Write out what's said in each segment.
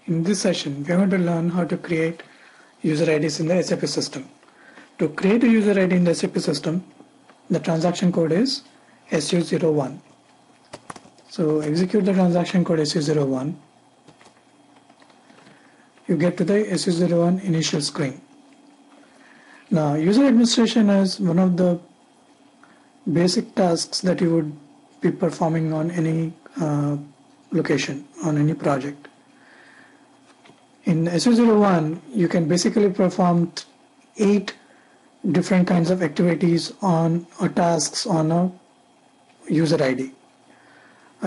In this session, we are going to learn how to create user IDs in the SAP system. To create a user ID in the SAP system, the transaction code is SU01. So execute the transaction code SU01. You get to the SU01 initial screen. Now, user administration is one of the basic tasks that you would be performing on any location, on any project. In SU01, you can basically perform 8 different kinds of activities on or tasks on a user ID.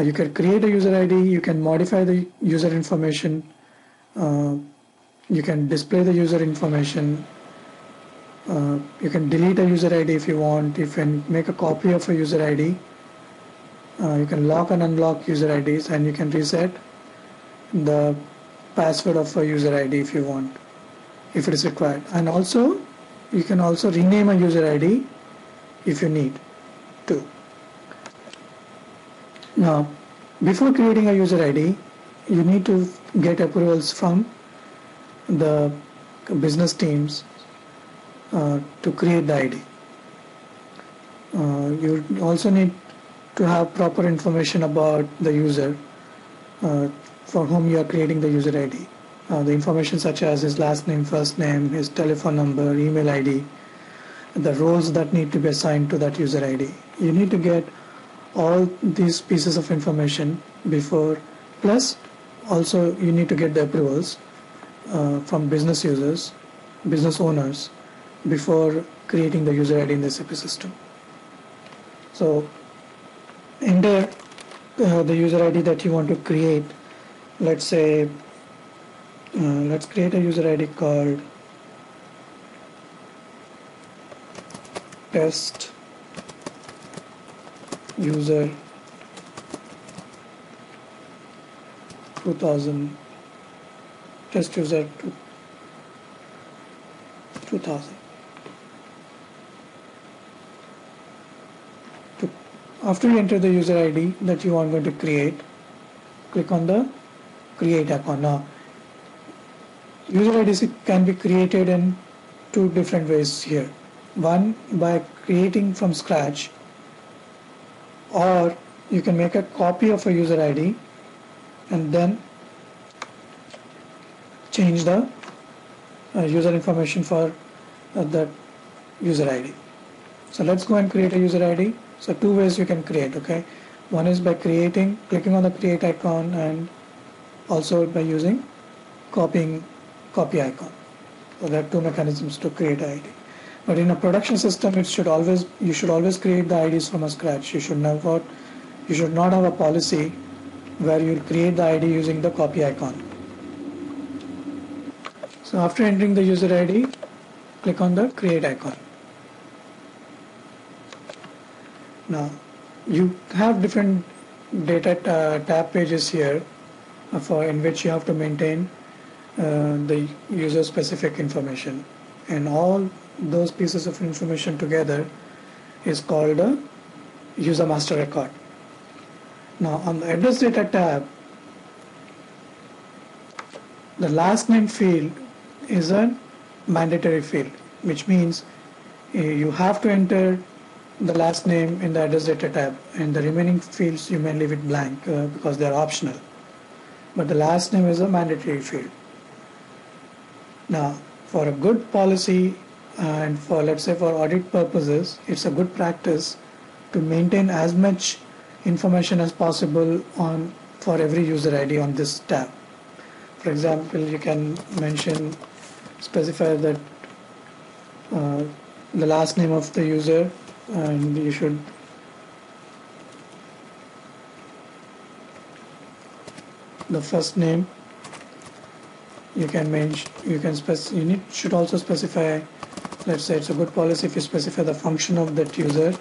You can create a user ID, you can modify the user information, you can display the user information, you can delete a user ID if you want, you can make a copy of a user ID, you can lock and unlock user IDs, and you can reset the password of a user ID if you want, if it is required. And also, you can also rename a user ID if you need to. Now, before creating a user ID, you need to get approvals from the business teams to create the ID. You also need to have proper information about the user for whom you are creating the user ID. The information such as his last name, first name, his telephone number, email ID, the roles that need to be assigned to that user ID. You need to get all these pieces of information before, plus also you need to get the approvals from business users, business owners, before creating the user ID in the SAP system. So enter the user ID that you want to create. Let's say, let's create a user ID called test user 2000, test user 2000. After you enter the user ID that you are going to create, click on the create icon. Now, user IDs can be created in 2 different ways here. One, by creating from scratch, or you can make a copy of a user ID and then change the user information for that user ID. So let's go and create a user ID. So 2 ways you can create, okay? One is by clicking on the create icon, and also by using copy icon. So there are 2 mechanisms to create ID. But in a production system, you should always create the IDs from scratch. You should not have a policy where you create the ID using the copy icon. So after entering the user ID, click on the create icon. Now, you have different data tab pages here in which you have to maintain the user specific information, and all those pieces of information together is called a user master record. Now, on the address data tab, the last name field is a mandatory field, which means you have to enter the last name in the address data tab, and the remaining fields you may leave it blank because they are optional. But the last name is a mandatory field. Now, for a good policy and for, let's say, for audit purposes, it's a good practice to maintain as much information as possible for every user ID on this tab. For example, you can specify that the last name of the user, and you should the first name. You should also specify, let's say it's a good policy if you specify the function of that user,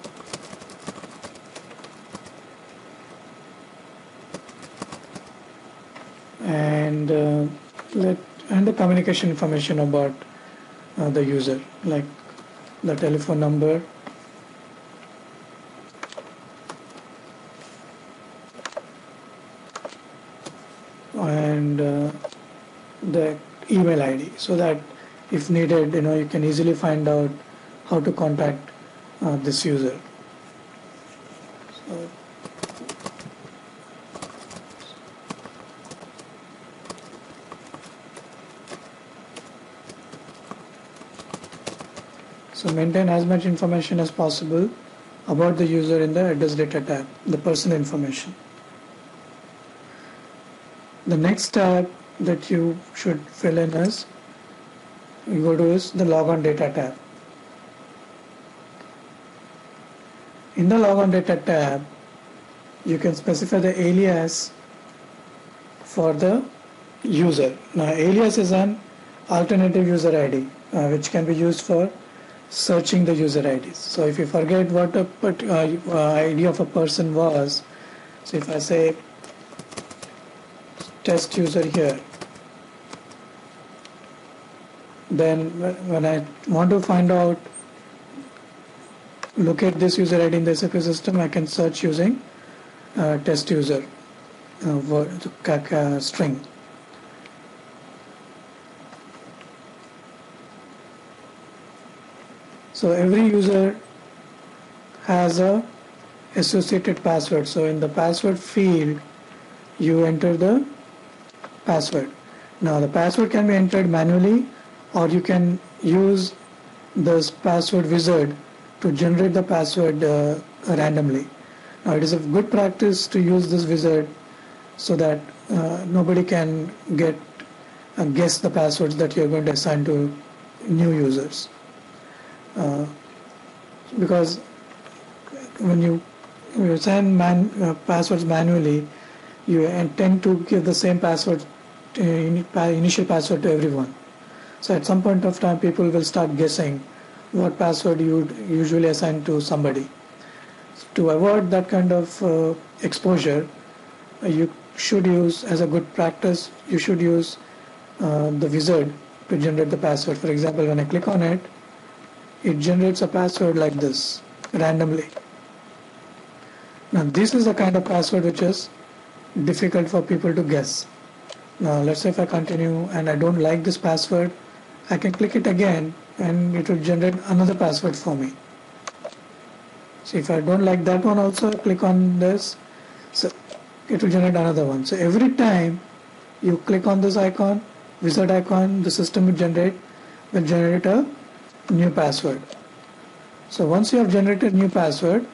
and the communication information about the user, like the telephone number, and the email ID, so that if needed, you can easily find out how to contact this user. So maintain as much information as possible about the user in the address data tab, the personal information. The next tab that you should fill in is, you go to is the logon data tab. In the logon data tab, you can specify the alias for the user. Now alias is an alternative user ID which can be used for searching the user IDs. So if you forget what a ID of a person was, so if I say test user here, then when I want to find out, locate this user ID in the SAP system, I can search using test user string. So every user has a associated password. So in the password field, you enter the password. Now the password can be entered manually, or you can use this password wizard to generate the password randomly. Now it is a good practice to use this wizard so that nobody can guess the passwords that you are going to assign to new users. Because when you assign passwords manually, you tend to give the same password, initial password to everyone. So at some point of time, people will start guessing what password you would usually assign to somebody. To avoid that kind of exposure, you should use, as a good practice, you should use the wizard to generate the password. For example, when I click on it, it generates a password like this, randomly. Now this is the kind of password which is difficult for people to guess. Now let's say if I continue and I don't like this password, I can click it again and it will generate another password for me. So if I don't like that one also, click on this, so it will generate another one. So every time you click on this icon, wizard icon, the system will generate a new password. So once you have generated new password,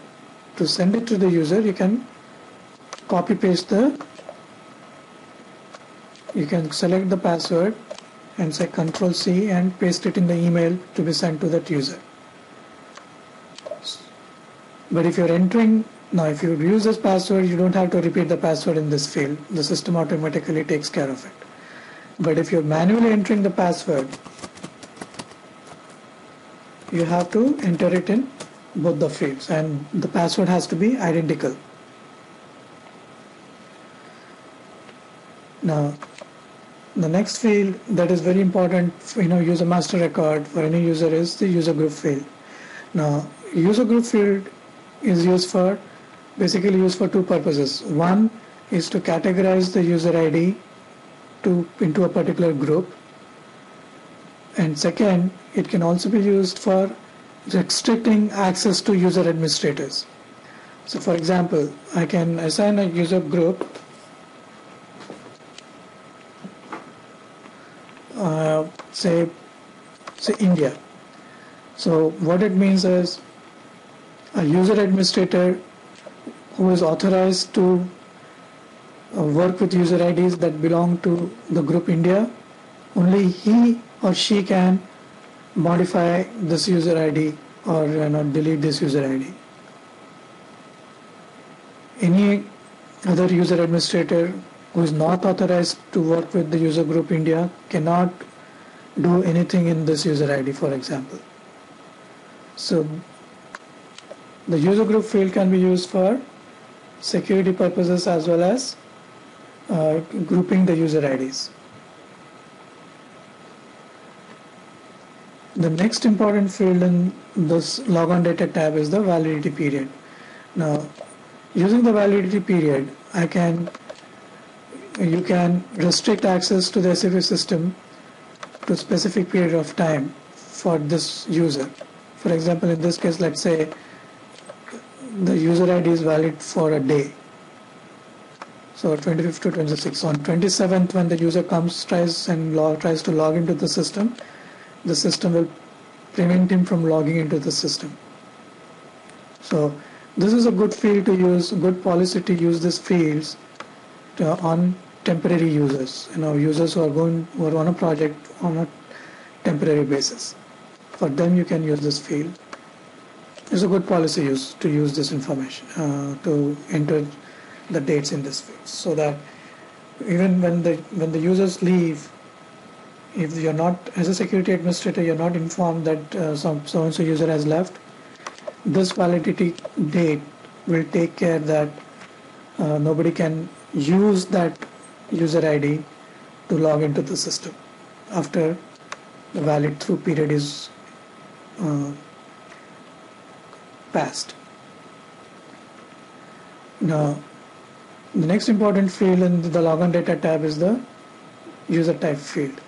to send it to the user, you can copy paste you can select the password and say Control C and paste it in the email to be sent to that user. But if you're entering, now if you use this password, you don't have to repeat the password in this field. The system automatically takes care of it. But if you're manually entering the password, you have to enter it in both the fields, and the password has to be identical. Now, the next field that is very important, user master record for any user is the user group field. Now, user group field is basically used for two purposes. One is to categorize the user ID into a particular group, and second, it can also be used for restricting access to user administrators. So for example, I can assign a user group, say India. So what it means is, a user administrator who is authorized to work with user IDs that belong to the group India, only he or she can modify this user ID or delete this user ID. Any other user administrator who is not authorized to work with the user group India cannot do anything in this user ID, for example. So the user group field can be used for security purposes as well as grouping the user IDs. The next important field in this logon data tab is the validity period. Now, using the validity period, I can you can restrict access to the SAP system to a specific period of time for this user. For example, in this case, let's say the user ID is valid for a day. So 25th to 26th. On 27th, when the user tries to log into the system will prevent him from logging into the system. So this is a good field to use, good policy to use these fields on temporary users, users who are on a project on a temporary basis. For them, you can use this field. It's a good policy to use this information to enter the dates in this field, so that even when the users leave, if you're not, as a security administrator, you're not informed that so-and-so user has left, this validity date will take care that nobody can use that user ID to log into the system after the valid through period is passed. Now, the next important field in the logon data tab is the user type field.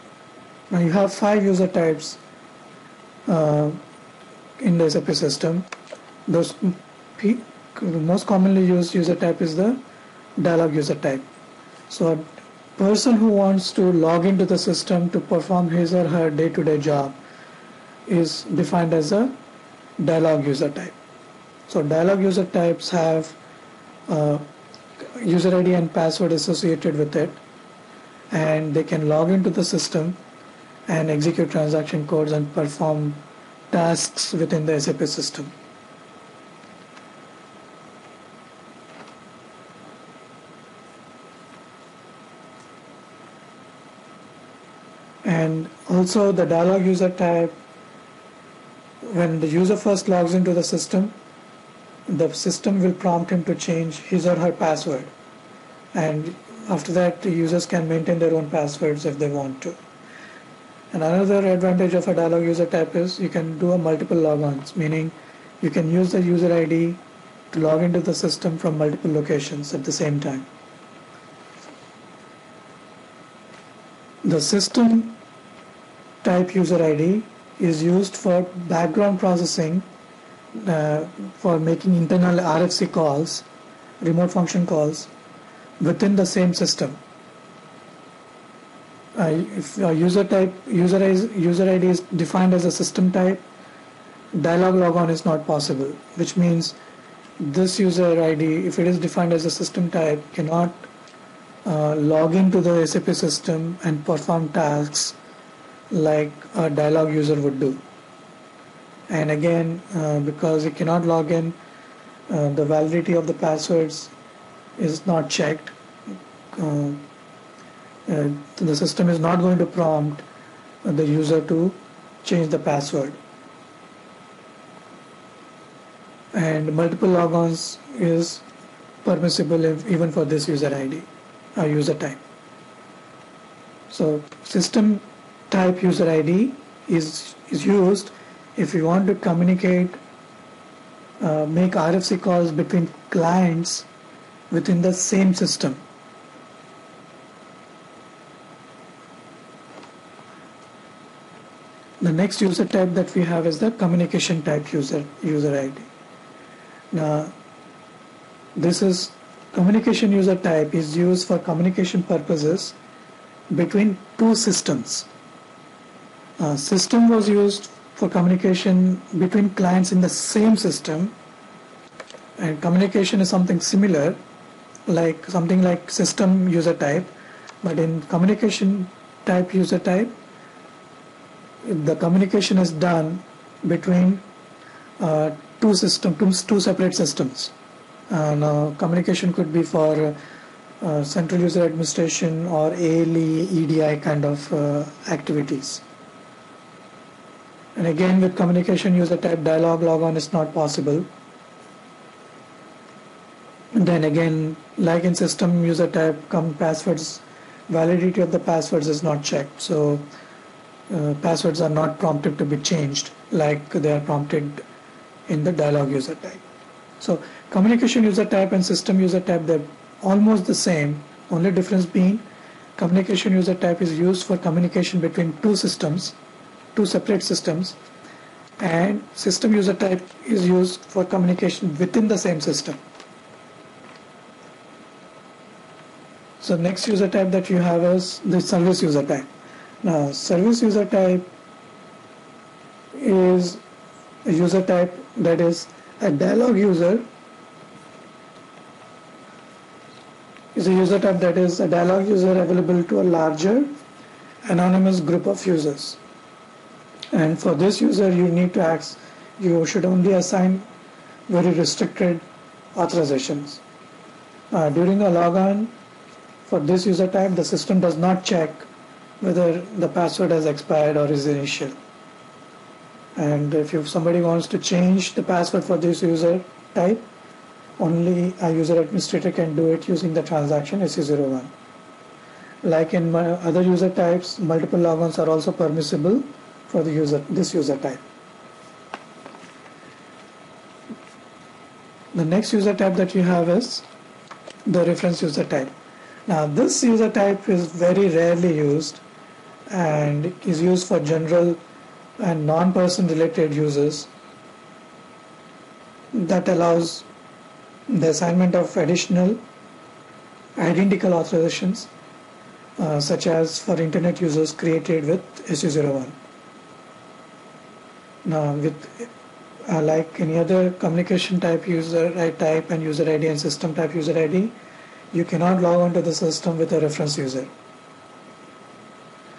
Now you have 5 user types in the SAP system. The most commonly used user type is the dialog user type. So a person who wants to log into the system to perform his or her day-to-day job is defined as a dialog user type. So dialog user types have user ID and password associated with it, and they can log into the system and execute transaction codes and perform tasks within the SAP system. And also the dialog user type, when the user first logs into the system will prompt him to change his or her password, and after that the users can maintain their own passwords if they want to. And another advantage of a dialog user type is you can do a multiple logons, meaning you can use the user ID to log into the system from multiple locations at the same time. The system type user ID is used for background processing, for making internal RFC calls, remote function calls, within the same system. If a user ID is defined as a system type, dialog logon is not possible, which means this user ID, if it is defined as a system type, cannot log into the SAP system and perform tasks like a dialog user would do. And again, because it cannot log in, the validity of the passwords is not checked. The system is not going to prompt the user to change the password. And multiple logons is permissible even for this user ID or user type. So system type user ID is used if you want to communicate, make RFC calls between clients within the same system. The next user type that we have is the communication type user ID. Now, this is communication user type is used for communication purposes between two systems. System was used for communication between clients in the same system, and communication is something similar, like something like system user type, but in communication type user type, the communication is done between two separate systems. Now, communication could be for central user administration or ALE, EDI kind of activities. And again, with communication user type, dialog logon is not possible. And then again, like in system user type, passwords, validity of the passwords is not checked. So passwords are not prompted to be changed like they are prompted in the dialog user type. So communication user type and system user type, they're almost the same, Only difference being communication user type is used for communication between two systems, two separate systems, and system user type is used for communication within the same system. So next user type that you have is the service user type. Now service user type is a user type that is a dialog user, is a user type that is a dialog user available to a larger anonymous group of users. And for this user you should only assign very restricted authorizations. During a logon for this user type, the system does not check whether the password has expired or is initial. And if somebody wants to change the password for this user type, only a user administrator can do it using the transaction SE01. Like in my other user types, multiple logons are also permissible for this user type. The next user type that you have is the reference user type. Now this user type is very rarely used and is used for general and non-person related users. That allows the assignment of additional identical authorizations such as for internet users created with SU01. Now with like any other communication type user type and user ID and system type user ID, you cannot log on to the system with a reference user.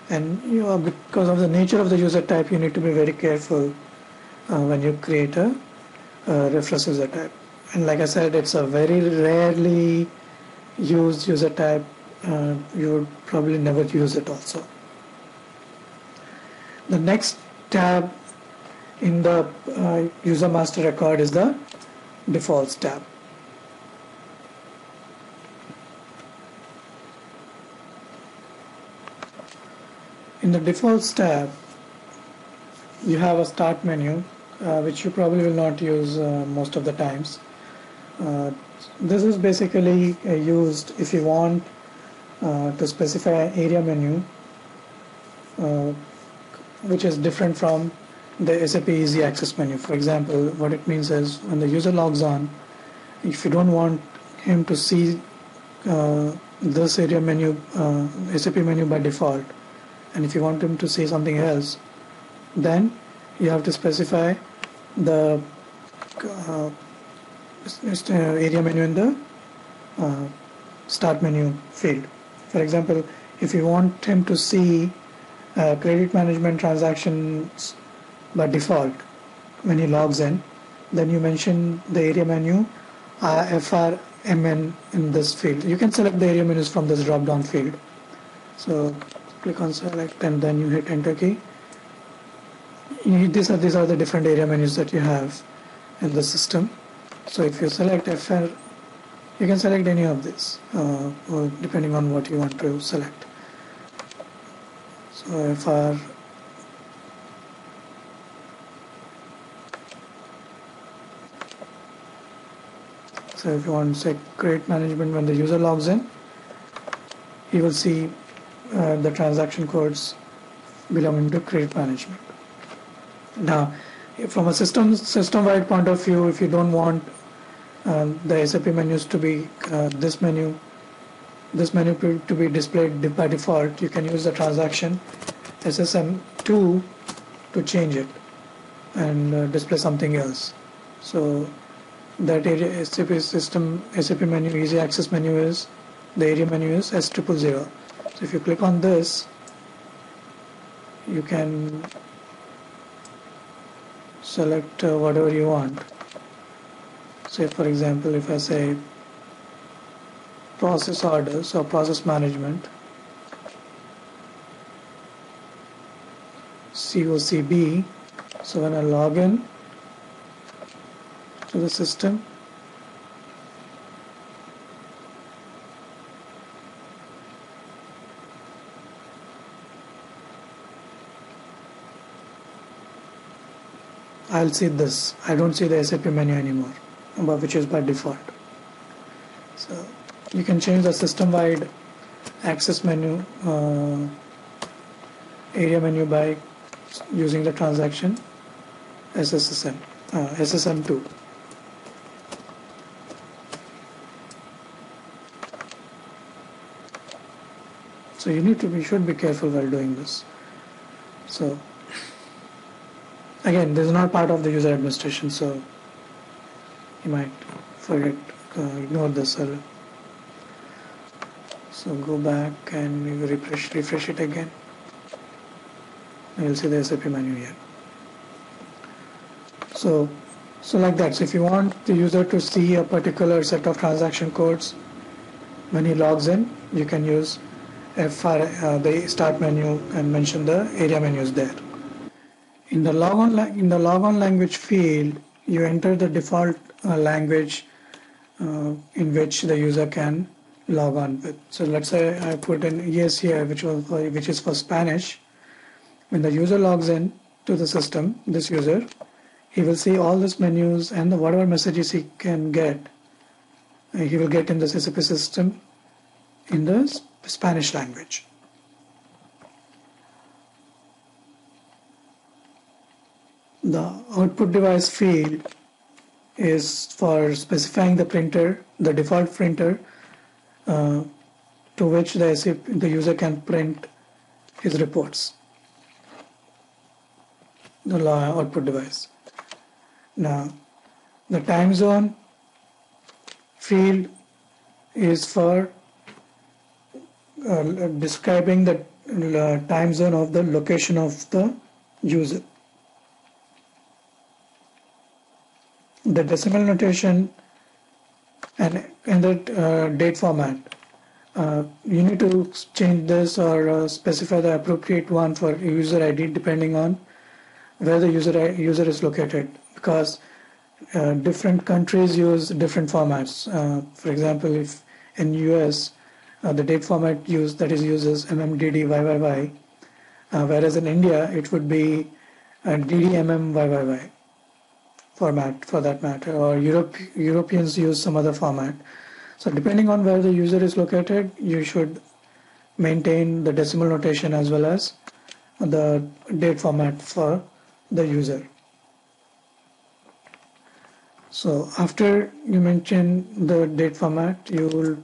And because of the nature of the user type, you need to be very careful when you create a reference user type. And like I said, it's a very rarely used user type. You would probably never use it also. The next tab in the user master record is the defaults tab. In the defaults tab, you have a start menu, which you probably will not use most of the times. This is basically used if you want to specify an area menu, which is different from the SAP Easy Access menu. For example, what it means is when the user logs on, if you don't want him to see this area menu, SAP menu by default, and if you want him to see something else, then you have to specify the area menu in the start menu field. For example, if you want him to see credit management transactions by default when he logs in, then you mention the area menu FRMN in this field. You can select the area menus from this drop down field. So click on select and then you hit enter key. These are the different area menus that you have in the system. So if you select FR, you can select any of these depending on what you want to select. So FR, so if you want to say credit management, when the user logs in, he will see the transaction codes belonging to credit management. Now, from a system-wide point of view, if you don't want the SAP menus to be this menu to be displayed by default, you can use the transaction SSM2 to change it and display something else. So that area SAP menu, Easy Access menu is, the area menu is S000. So if you click on this, you can select whatever you want. Say for example, if I say process orders or process management, COCB, so when I log in to the system, I'll see this. I don't see the SAP menu anymore, which is by default. So you can change the system-wide access menu, area menu by using the transaction SSM2. So you should be careful while doing this. So again, this is not part of the user administration, so you might forget, ignore this. So go back and you refresh it again. You'll see the SAP menu here. So like that. So if you want the user to see a particular set of transaction codes when he logs in, you can use the start menu and mention the area menus there. In the logon language field, you enter the default language in which the user can log on with. So let's say I put in ES here, which is for Spanish. When the user logs in to the system, this user, he will see all these menus and whatever messages he can get, he will get in the SAP system in the Spanish language. The output device field is for specifying the printer, the default printer to which the user can print his reports. The output device. Now, the time zone field is for describing the time zone of the location of the user. The decimal notation and the date format. You need to change this or specify the appropriate one for user ID depending on where the user is located, because different countries use different formats. For example, if in US the date format used is MMDD YYY, whereas in India it would be DDMM YYY format for that matter, or Europeans use some other format. So depending on where the user is located, you should maintain the decimal notation as well as the date format for the user. So after you mention the date format, you will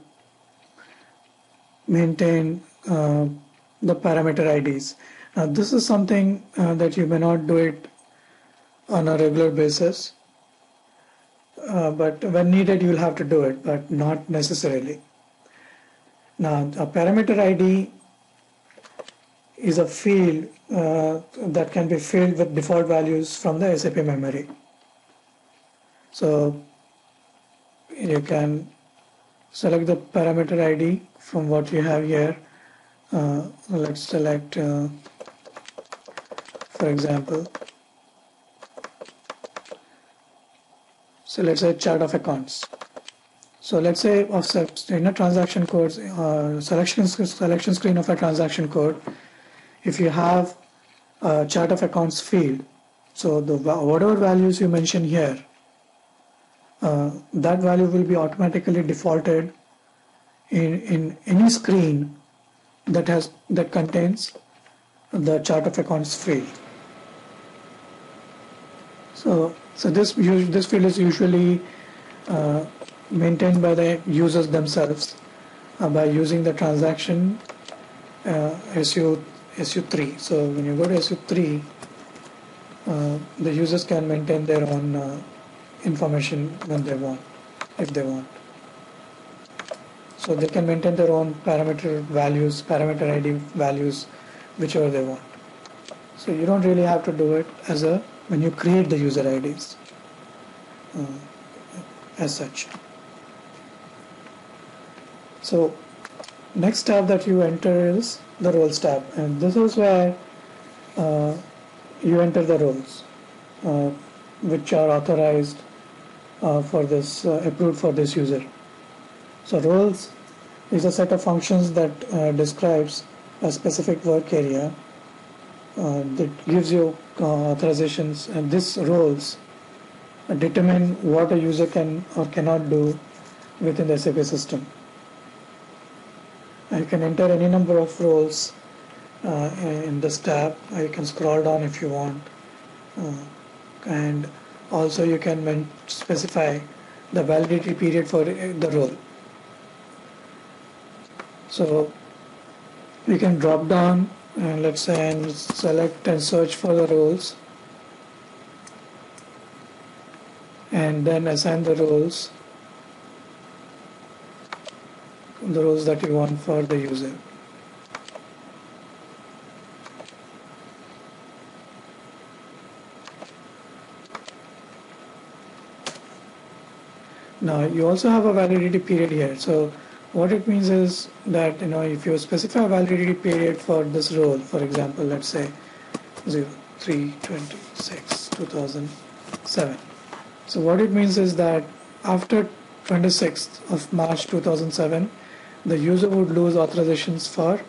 maintain the parameter IDs. Now this is something that you may not do it on a regular basis, but when needed you will have to do it, but not necessarily. Now a parameter ID is a field that can be filled with default values from the SAP memory. So you can select the parameter ID from what you have here. Let's select, for example, so let's say chart of accounts. So let's say in a transaction code, selection screen of a transaction code, if you have a chart of accounts field, so whatever values you mention here, that value will be automatically defaulted in any screen that contains the chart of accounts field. So this field is usually maintained by the users themselves by using the transaction SU3. So when you go to SU3, the users can maintain their own information when they want, if they want. So they can maintain their own parameter values, parameter ID values, whichever they want. So you don't really have to do it when you create the user IDs as such. So next tab that you enter is the roles tab, and this is where you enter the roles which are authorized for this, approved for this user. So roles is a set of functions that describes a specific work area that gives you authorizations, and these roles determine what a user can or cannot do within the SAP system. You can enter any number of roles in this tab. You can scroll down if you want, and also you can specify the validity period for the role. So we can drop down and let's say and select and search for the roles, and then assign the roles that you want for the user. Now you also have a validity period here. So what it means is that if you specify a validity period for this role, for example, let's say 03/26/2007. So what it means is that after 26th of March 2007, the user would lose authorizations for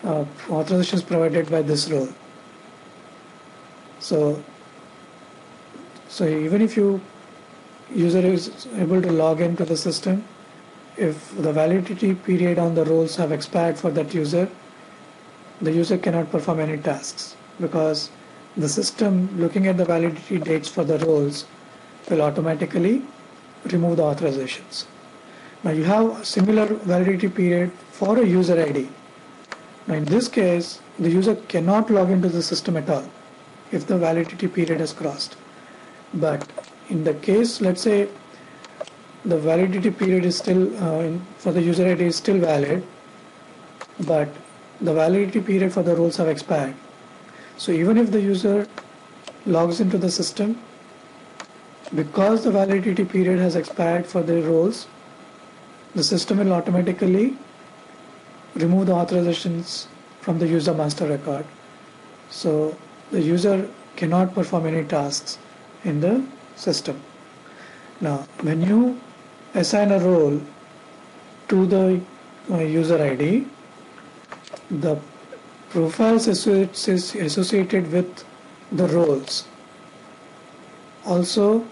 authorizations provided by this role. So even if user is able to log into the system, if the validity period on the roles have expired for that user, the user cannot perform any tasks, because the system, looking at the validity dates for the roles, will automatically remove the authorizations. Now you have a similar validity period for a user ID. Now in this case, the user cannot log into the system at all if the validity period has crossed. But in the case, let's say the validity period is still for the user ID is still valid, but the validity period for the roles have expired. So even if the user logs into the system, because the validity period has expired for the roles, the system will automatically remove the authorizations from the user master record. So the user cannot perform any tasks in the system. Now when you assign a role to the user ID, the profiles associated with the roles also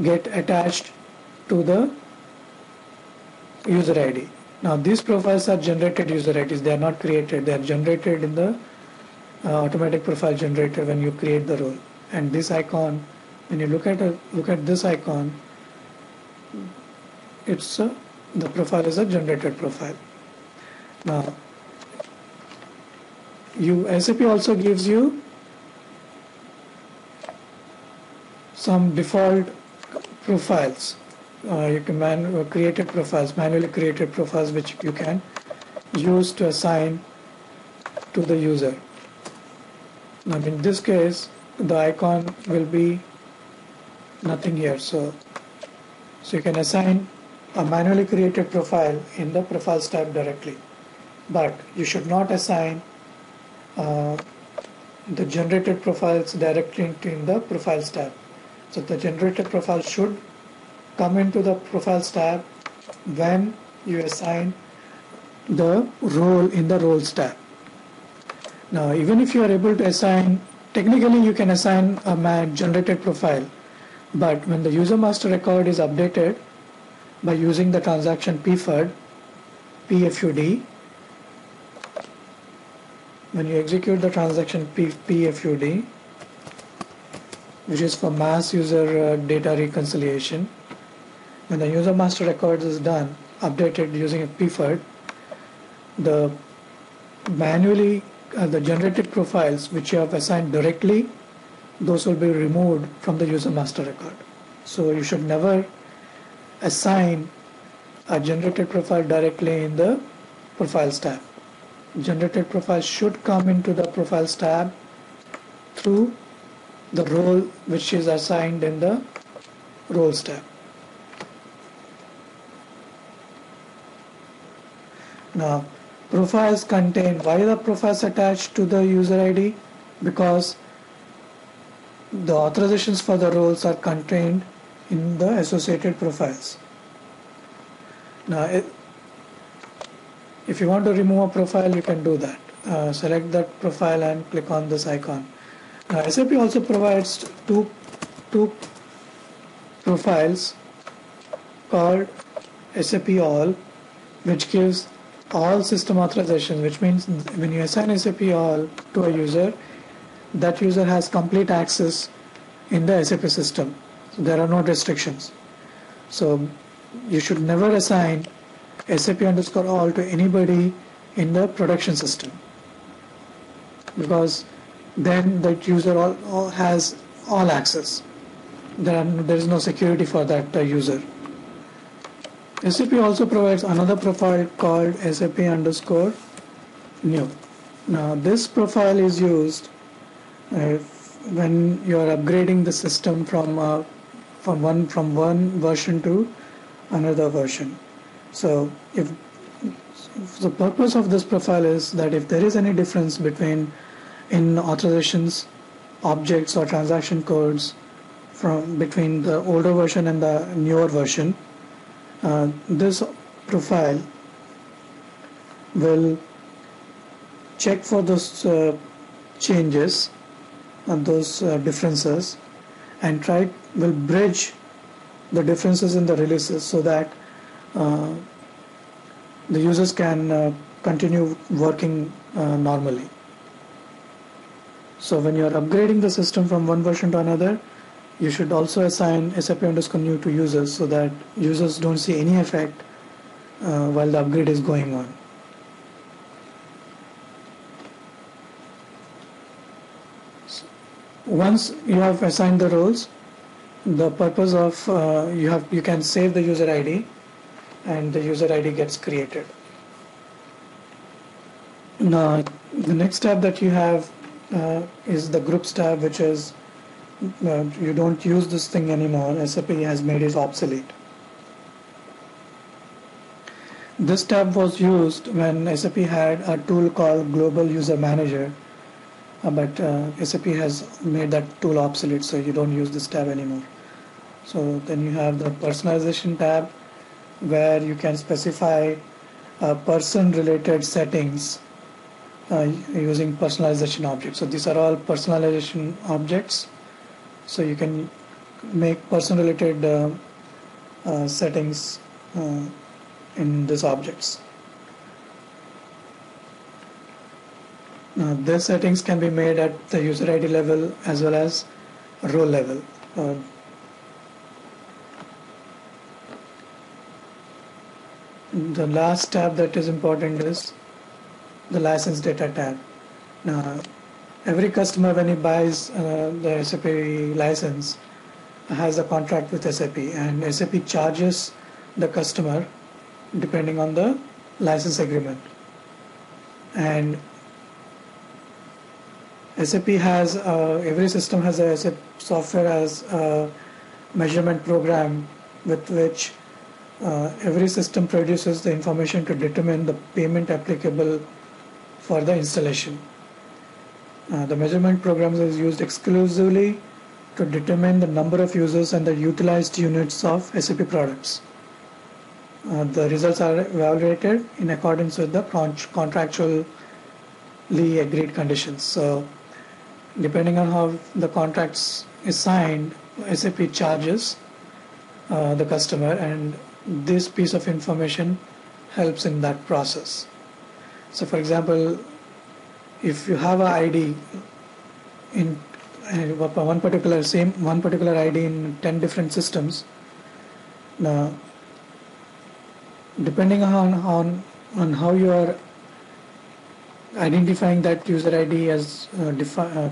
get attached to the user ID. Now these profiles are generated user IDs, they are not created, they are generated in the automatic profile generator when you create the role. And this icon, when you look at this icon, it's the profile is a generated profile. Now SAP also gives you some default profiles. You can manually created profiles which you can use to assign to the user. Now in this case, the icon will be nothing here. So you can assign a manually created profile in the profiles tab directly, but you should not assign the generated profiles directly in the profiles tab. So the generated profile should come into the profiles tab when you assign the role in the roles tab. Now even if you are able to assign, technically you can assign a generated profile, but when the user master record is updated by using the transaction PFUD, when you execute the transaction PFUD, which is for mass user data reconciliation, when the user master record is done, updated using a PFUD, the generated profiles which you have assigned directly, those will be removed from the user master record. So you should never assign a generated profile directly in the profiles tab. Generated profile should come into the profiles tab through the role which is assigned in the roles tab. Now profiles contain, why are the profiles attached to the user ID? Because the authorizations for the roles are contained in the associated profiles. Now if you want to remove a profile, you can do that. Select that profile and click on this icon. Now SAP also provides two profiles called SAP All which gives all system authorizations, which means when you assign SAP all to a user, that user has complete access in the SAP system. So there are no restrictions. So you should never assign SAP_all to anybody in the production system, because then that user all has all access. There is no security for that user. SAP also provides another profile called SAP_new. Now this profile is used when you are upgrading the system from one version to another version. So if the purpose of this profile is that if there is any difference in authorizations, objects or transaction codes between the older version and the newer version, this profile will check for those changes and those differences, and will bridge the differences in the releases so that the users can continue working normally. So when you are upgrading the system from one version to another, you should also assign SAP_new to users so that users don't see any effect while the upgrade is going on. Once you have assigned the roles, the purpose of you can save the user ID, and the user ID gets created. Now the next tab that you have is the groups tab, which is you don't use this thing anymore. SAP has made it obsolete. This tab was used when SAP had a tool called Global User Manager, but SAP has made that tool obsolete, so you don't use this tab anymore. So then you have the personalization tab, where you can specify person-related settings using personalization objects. So these are all personalization objects. So you can make person-related settings in these objects. Now, these settings can be made at the user ID level as well as role level. The last tab that is important is the license data tab. Now, every customer, when he buys the SAP license, has a contract with SAP, and SAP charges the customer depending on the license agreement. And SAP has every system has a SAP software as a measurement program with which every system produces the information to determine the payment applicable for the installation. The measurement program is used exclusively to determine the number of users and the utilized units of SAP products. The results are evaluated in accordance with the contractually agreed conditions. So depending on how the contracts is signed, SAP charges the customer, and this piece of information helps in that process. So for example, if you have an ID in one particular ID in 10 different systems, now depending on how you are identifying that user ID as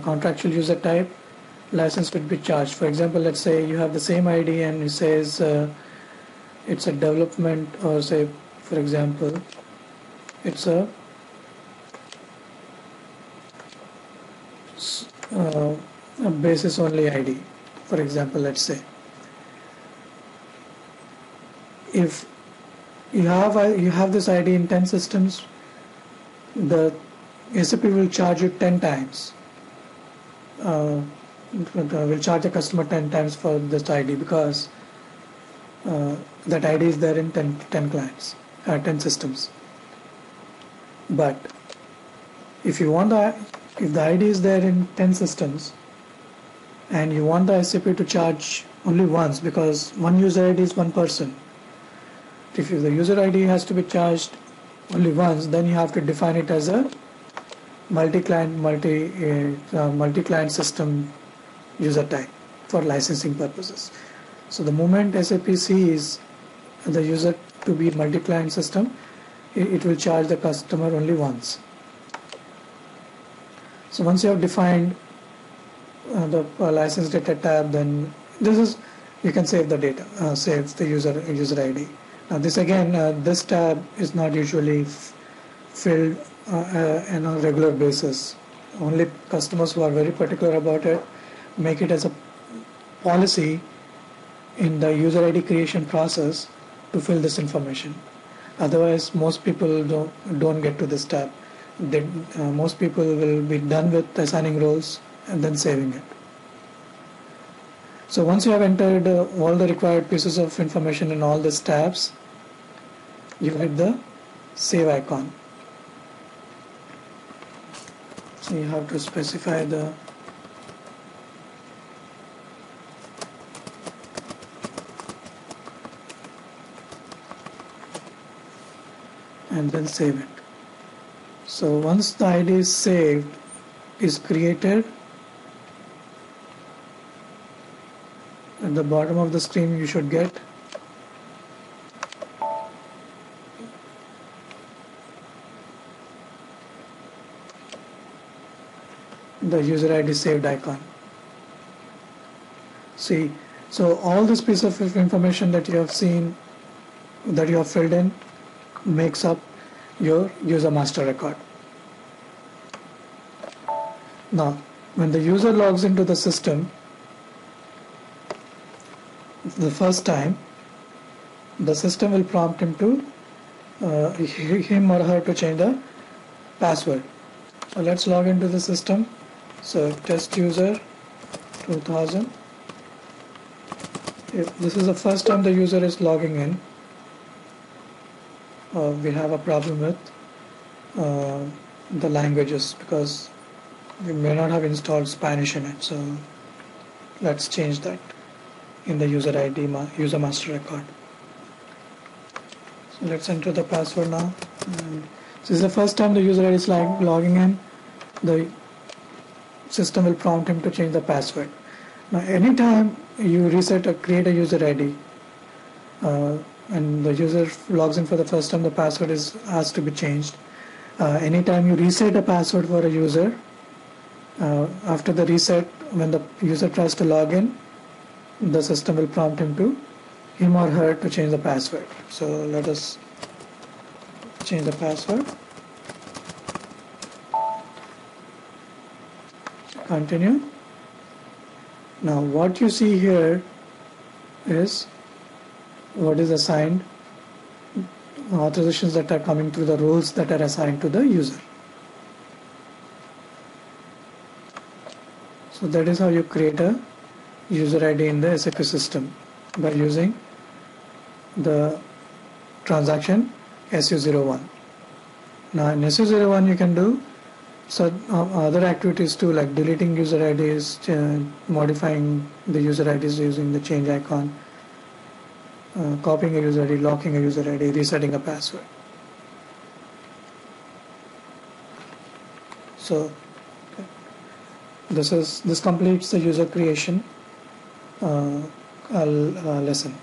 contractual user type, license would be charged. For example, let's say you have the same ID and it says it's a development, or say for example it's a basis only ID, for example. Let's say if you have this ID in 10 systems, the SAP will charge you 10 times. Will charge the customer 10 times for this ID, because that ID is there in 10 clients, 10 systems. But if the ID is there in 10 systems and you want the SAP to charge only once, because one user ID is one person, If the user ID has to be charged only once, then you have to define it as a multi-client multi-client system user type for licensing purposes. So the moment SAP sees the user to be multi-client system, it will charge the customer only once. So once you have defined the license data tab, then you can save the data, save the user ID. Now this again, this tab is not usually filled on a regular basis. Only customers who are very particular about it make it as a policy in the user ID creation process to fill this information. Otherwise, most people don't get to this tab. Most people will be done with assigning roles and then saving it. So once you have entered all the required pieces of information in all these tabs, you hit the save icon. So you have to specify the and then save it. So once the ID is saved, is created, at the bottom of the screen you should get the user ID saved icon. See, so all this piece of information that you have seen, that you have filled in, makes up your user master record. Now, when the user logs into the system the first time, the system will prompt him or her to change the password. So let's log into the system. So test user 2000. If this is the first time the user is logging in, we have a problem with the languages because we may not have installed Spanish in it. So let's change that in the user ID user master record. So let's enter the password now. This is the first time the user ID is logging in. The system will prompt him to change the password. Now anytime you reset or create a user ID and the user logs in for the first time, the password is asked to be changed. Anytime you reset a password for a user, after the reset, when the user tries to log in, the system will prompt him or her to change the password. So let us change the password. Continue. Now what you see here is what is assigned, authorizations that are coming through the roles that are assigned to the user. So that is how you create a user ID in the SAP system, by using the transaction SU01. Now in SU01 you can do other activities too, like deleting user IDs, modifying the user IDs using the change icon, copying a user ID, locking a user ID, resetting a password. So this completes the user creation lesson.